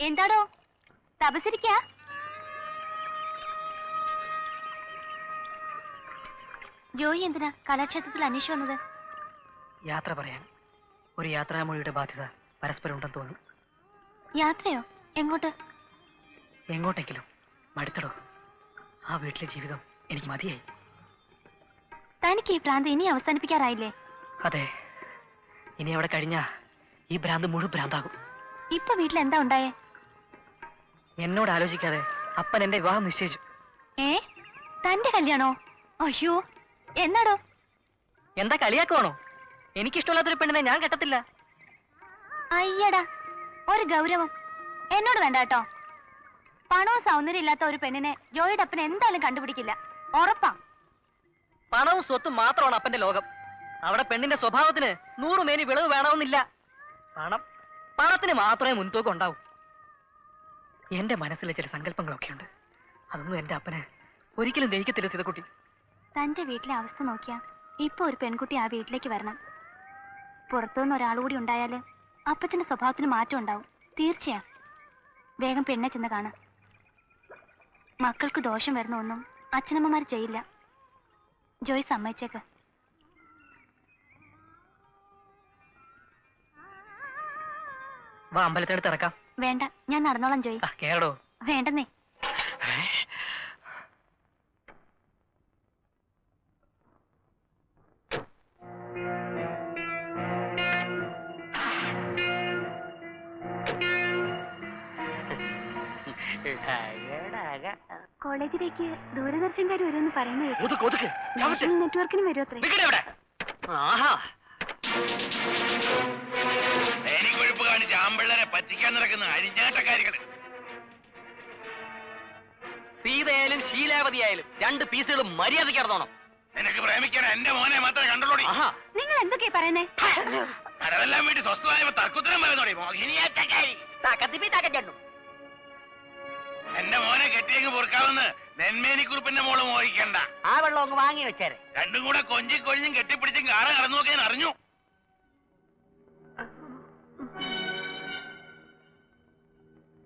എന്താടോ തപസിരിക്ക? ജോയി എന്തിനാ കലാക്ഷേത്രത്തിൽ അന്വേഷിച്ചു വന്നത്? യാത്ര പറയാൻ. ഒരു യാത്രാമൊഴിയുടെ ബാധ്യത പരസ്പരം ഉണ്ടെന്ന് തോന്നി. യാത്രയോ? എങ്ങോട്ട്? എങ്ങോട്ടെങ്കിലും. മടുത്തടോ. ആ വീട്ടിലെ ജീവിതം എനിക്ക് മതിയായി. തനിക്ക് ഈ ഭ്രാന്ത് ഇനി അവസാനിപ്പിക്കാറായില്ലേ? അതെ, ഇനി അവിടെ കഴിഞ്ഞാ ഈ ഭ്രാന്ത് മുഴുവൻ ഭ്രാന്താകും. ഇപ്പൊ വീട്ടിൽ എന്താ ഉണ്ടായേ? എന്നോട് ആലോചിക്കാതെ അപ്പൻ എന്റെ വിവാഹം നിശ്ചയിച്ചു. തന്റെ കല്യാണോ? അയ്യോ, എന്നാടോ? എന്താ കളിയാക്കുവാണോ? എനിക്കിഷ്ടമില്ലാത്തൊരു പെണ്ണിനെ ഞാൻ കെട്ടത്തില്ല. അയ്യടാ, ഒരു ഗൗരവം എന്നോട് വേണ്ട കേട്ടോ. പണവും സൗന്ദര്യം ഇല്ലാത്ത ഒരു പെണ്ണിനെ ജോയിയുടെ അപ്പൻ എന്തായാലും കണ്ടുപിടിക്കില്ല, ഉറപ്പാ. പണവും സ്വത്തും മാത്രമാണ് അപ്പന്റെ ലോകം. അവിടെ പെണ്ണിന്റെ സ്വഭാവത്തിന് 100 മേനി വിളവ് വേണമെന്നില്ല. പണത്തിന് മാത്രമേ മുൻതൂക്കം ഉണ്ടാവൂ. എന്റെ മനസ്സിലെ ചില സങ്കല്പങ്ങളൊക്കെയുണ്ട്. അതൊന്നും എന്റെ അപ്പന് ഒരിക്കലും ദഹിക്കത്തില്ല സീതക്കുട്ടി. തന്റെ വീട്ടിലെ അവസ്ഥ നോക്കിയാ ഇപ്പൊ ഒരു പെൺകുട്ടി ആ വീട്ടിലേക്ക് വരണം. പുറത്തുനിന്ന് ഒരാളുകൂടി ഉണ്ടായാല് അപ്പച്ചന്റെ സ്വഭാവത്തിന് മാറ്റം ഉണ്ടാവും, തീർച്ചയാ. വേഗം പെണ്ണെ ചെന്ന് കാണാം. മക്കൾക്ക് ദോഷം വരുന്ന ഒന്നും അച്ഛനമ്മമാർ ചെയ്യില്ല. ജോയ് സമ്മതിച്ചേക്ക്. വാ, അമ്പലത്തിനടുത്ത് ഇറക്കാം. വേണ്ട, ഞാൻ നടന്നോളാം ജോയ്. കേറടോ. വേണ്ടെന്നേ. കോളേജിലേക്ക് ദൂരദർശൻകാർ വരുമെന്ന് പറയുന്നത് നെറ്റ്വർക്കിന് വരുമോ? കൊഴുപ്പ് കാണിച്ച് ആമ്പിള്ളരെ പറ്റിക്കാൻ നടക്കുന്ന അരിഞ്ഞാട്ടക്കാരികള്. സീതയായാലും ശീലാവതിയായാലും 2 പീസുകളും മര്യാദയ്ക്ക് ഇറങ്ങണം. നിനക്ക് പ്രേമിക്കാൻ എന്റെ മോനെ മാത്രമേ കണ്ടുള്ളൂ. നിങ്ങൾ എന്തൊക്കെയാ പറയുന്നേ? കടവെല്ലാം വേണ്ടി സ്വസ്ഥമായ തർക്കുത്തരം പറയുന്നോടി മോഹിനിയാട്ടക്കാരി. എന്റെ മോനെ കെട്ടിയങ്ങ് പൊറുക്കാവുന്ന നെന്മേനിക്കുറിപ്പിന്റെ മോള് മോഹിക്കണ്ട. ആ വെള്ളം അങ്ങ് വാങ്ങി വെച്ചേരെ. രണ്ടും കൂടെ കൊഞ്ചിക്കൊഴിഞ്ഞും കെട്ടിപ്പിടിച്ചും കാറ കടന്നു നോക്കാൻ അറിഞ്ഞു.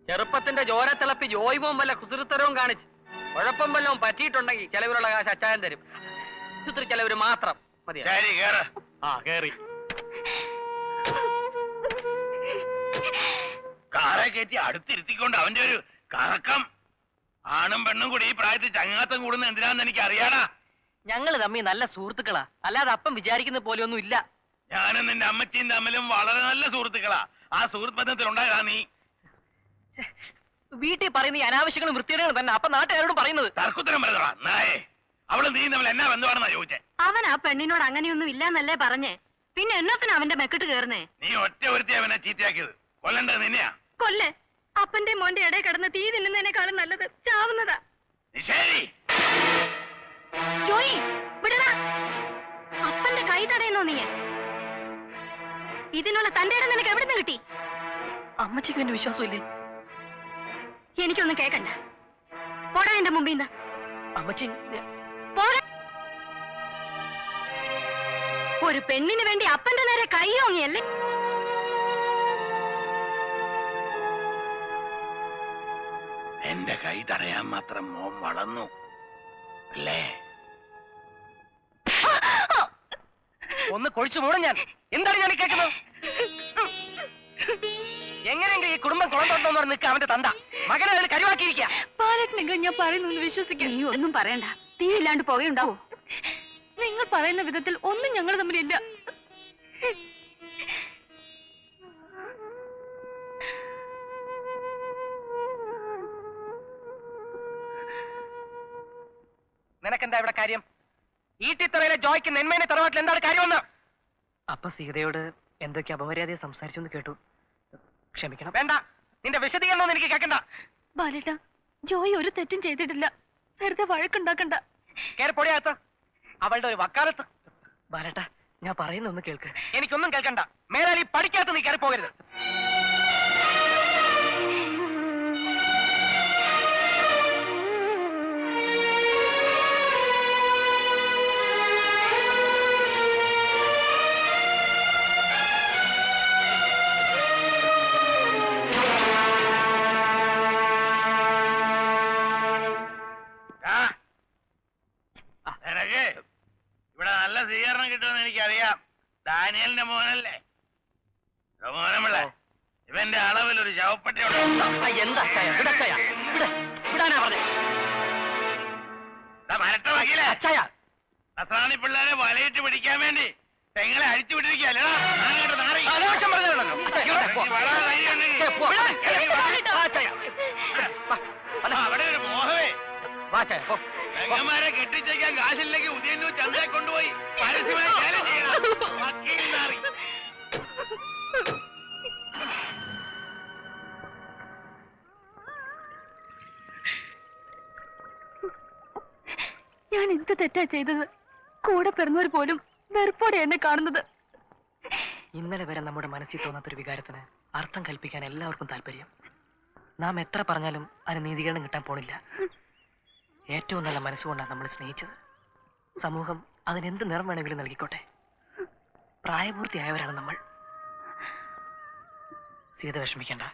ചെറുപ്പത്തിന്റെ ചോരത്തിളപ്പി ജോയ്മോൻ വല്ല കുസൃത്തരവും കാണിച്ച് കുഴപ്പം വല്ലതും പറ്റിയിട്ടുണ്ടെങ്കിൽ ചെലവിലുള്ള കാശ് അച്ചായൻ തരും. ഇത്തിരി ചെലവര് മാത്രം മതി. കേറി കാറെ കയറ്റി അടുത്തിരുത്തിക്കൊണ്ട് അവന്റെ ഒരു കറക്കം. ആണും പെണ്ണും കൂടി ഈ പ്രായത്തിൽ ചങ്ങാത്തം കൂടുന്ന എന്തിനാന്ന് എനിക്ക് അറിയാടാ. ഞങ്ങള് തമ്മി നല്ല സുഹൃത്തുക്കളാ, അല്ലാതെ അപ്പം വിചാരിക്കുന്ന പോലെയൊന്നും ഇല്ല. ഞാനും നിന്റെ അമ്മച്ചിയും തമ്മിലും വളരെ നല്ല സുഹൃത്തുക്കളാ. ആ സുഹൃത്ത് ബന്ധത്തിൽ ഉണ്ടായതാ നീ. വീട്ടിൽ പറയുന്ന ഈ അനാവശ്യങ്ങളും വൃത്തികളും തന്നെ അപ്പൊ നാട്ടുകാരോട് പറയുന്നത്. തർക്കുത്തരം പറയുന്നതാ നായേ. അവളും നീ തമ്മിൽ എന്നാ ബന്ധമാണെന്നാ ചോദിച്ചേ. അവൻ ആ പെണ്ണിനോട് അങ്ങനെയൊന്നും ഇല്ലാന്നല്ലേ പറഞ്ഞേ, പിന്നെ എന്നത്തിന് അവന്റെ മെക്കിട്ട് കേറുന്നേ? നീ ഒറ്റ ഒരുത്തി അവനെ ചീത്തയാക്കിയത്. കൊല്ലണ്ടത് നിന്നെയാ. കൊല്ലേ? അപ്പന്റെ മോന്റെ ഇടയിൽ കിടന്ന് തീ തിന്നുന്നതിനേക്കാളും നല്ലത് ചാവുന്നതാ. ശരി ജോയി, വിടടാ. അപ്പന്റെ കൈ തടയുന്നോ നീ? ഇതിനുള്ള തന്റെ ഇടം നിനക്ക് എവിടുന്ന് കിട്ടി? അമ്മച്ചിക്ക് എന്റെ വിശ്വാസമില്ലേ? എനിക്കൊന്നും കേക്കണ്ട. പോടാ എന്റെ മുമ്പിൽ. അമ്മച്ചി ഒരു പെണ്ണിന് വേണ്ടി അപ്പന്റെ നേരെ കൈയോങ്ങിയല്ലേ? എന്റെ കൈ തടയാൻ മാത്രം മോൻ വളർന്നു അല്ലേ? ഒന്ന് കൊഴിച്ചു മൂടും ഞാൻ. എന്താണ് ഞാൻ കേൾക്കുന്നത്? എങ്ങനെയെങ്കിലും ഈ കുടുംബം കുളം തൊണ്ടെന്ന് പറഞ്ഞ് നിൽക്കുക അവന്റെ തന്ത. മകനെ അതിൽ കരുവാക്കിയിരിക്കുക. പാലറ്റിനെങ്കിലും ഞാൻ പറയുന്നു വിശ്വസിക്കും. നീ ഒന്നും പറയണ്ട. തീ ഇല്ലാണ്ട് പുകയുണ്ടാവോ? നിങ്ങൾ പറയുന്ന വിധത്തിൽ ഒന്നും ഞങ്ങൾ തമ്മിലില്ല. നിനക്കെന്താ ഇവിടെ കാര്യം? ഈട്ടിത്തറയിലെ ജോയ്ക്ക് നെന്മേനെ തറവാട്ടിൽ എന്താണ് കാര്യമെന്ന്? അപ്പൊ സീതയോട് എന്തൊക്കെ അപമര്യാദയെ സംസാരിച്ചു കേട്ടു. ക്ഷമിക്കണം. വേണ്ട, നിന്റെ വിശദീകരണം എനിക്ക് കേൾക്കണ്ട. ബാലേട്ട, ജോയ് ഒരു തെറ്റും ചെയ്തിട്ടില്ല. വെറുതെ വഴക്കുണ്ടാക്കണ്ട. കേറി പൊടിയകത്ത്. അവളുടെ ഒരു വക്കാലത്ത്. ബാലേട്ട, ഞാൻ പറയുന്ന ഒന്ന് കേൾക്ക്. എനിക്കൊന്നും കേൾക്കണ്ട. മേലാൽ ഈ പഠിക്കാത്ത നീ കയറി പോകരുത്. കിട്ടുമെന്ന് എനിക്കറിയാം. ഡാനിയലിന്റെ മോനല്ലേ മോനമിള്ള ഇവന്റെ അളവിൽ ഒരു ശവപ്പെട്ടി എന്താ വിടാനാ പറഞ്ഞേ? മരട്ട വകീലേ അച്ചായ നസ്രാണി പിള്ളേരെ വലയിട്ട് പിടിക്കാൻ വേണ്ടി തെങ്ങളെ അഴിച്ചു വിട്ടിരിക്കല്ലോ. അവിടെ ഒരു മോഹമേ പെങ്ങന്മാരെ കെട്ടിച്ചേക്കാൻ കാശില്ലെങ്കിൽ ഉദയന്നൂർ ചന്തയെ കൊണ്ടുപോയി പരസ്യമായി ലേലം ചെയ്യണം. വക്കീൽ നാറി. ഞാൻ എന്ത് തെറ്റാ ചെയ്തത്? കൂടെ പിറന്നവർ പോലും വെറുപ്പോടെ എന്നെ കാണുന്നത്. ഇന്നലെ വരെ നമ്മുടെ മനസ്സിൽ തോന്നാത്തൊരു വികാരത്തിന് അർത്ഥം കൽപ്പിക്കാൻ എല്ലാവർക്കും താല്പര്യം. നാം എത്ര പറഞ്ഞാലും അതിന് നീതീകരണം കിട്ടാൻ പോണില്ല. ഏറ്റവും നല്ല മനസ്സുകൊണ്ടാണ് നമ്മൾ സ്നേഹിച്ചത്. സമൂഹം അതിനെന്ത് നിറം വേണമെങ്കിലും നൽകിക്കോട്ടെ. പ്രായപൂർത്തിയായവരാണ് നമ്മൾ. സീത വിഷമിക്കണ്ട.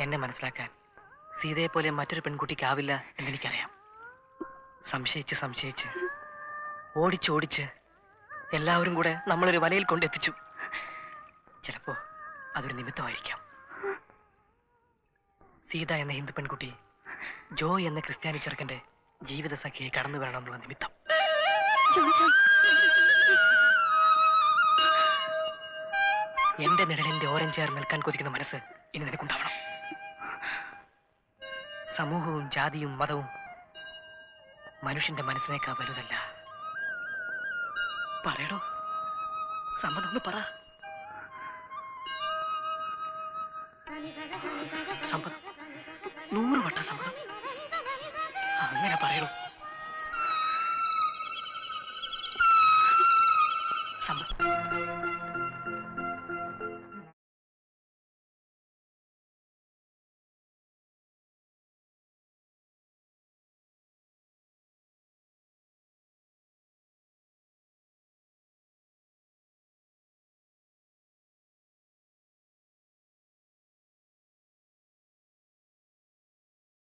എന്നെ മനസ്സിലാക്കാൻ സീതയെ പോലെ മറ്റൊരു പെൺകുട്ടിക്കാവില്ല എന്നെനിക്കറിയാം. സംശയിച്ച് ഓടിച്ച് എല്ലാവരും കൂടെ നമ്മളൊരു വലയിൽ കൊണ്ടെത്തിച്ചു. ചിലപ്പോ അതൊരു നിമിത്തമായിരിക്കാം. സീത എന്ന ഹിന്ദു പെൺകുട്ടി ജോ എന്ന ക്രിസ്ത്യാനി ചെറുക്കന്റെ ജീവിത സഖിയെ കടന്നു വരണമെന്നുള്ള നിമിത്തം. എന്റെ നിഴലിന്റെ ഓരം ചേർന്ന് നിൽക്കാൻ കൊതിക്കുന്ന മനസ്സ് ഇനി നിനക്കുണ്ടാവണം. സമൂഹവും ജാതിയും മതവും മനുഷ്യന്റെ മനസ്സിനേക്കാൾ വലുതല്ല. പറയടോ, സമ്മതം ഒന്ന് പറ. സമ്മതം, 100 വട്ടം സമ്മതം. അങ്ങനെ പറയടോ. സമ്മതം.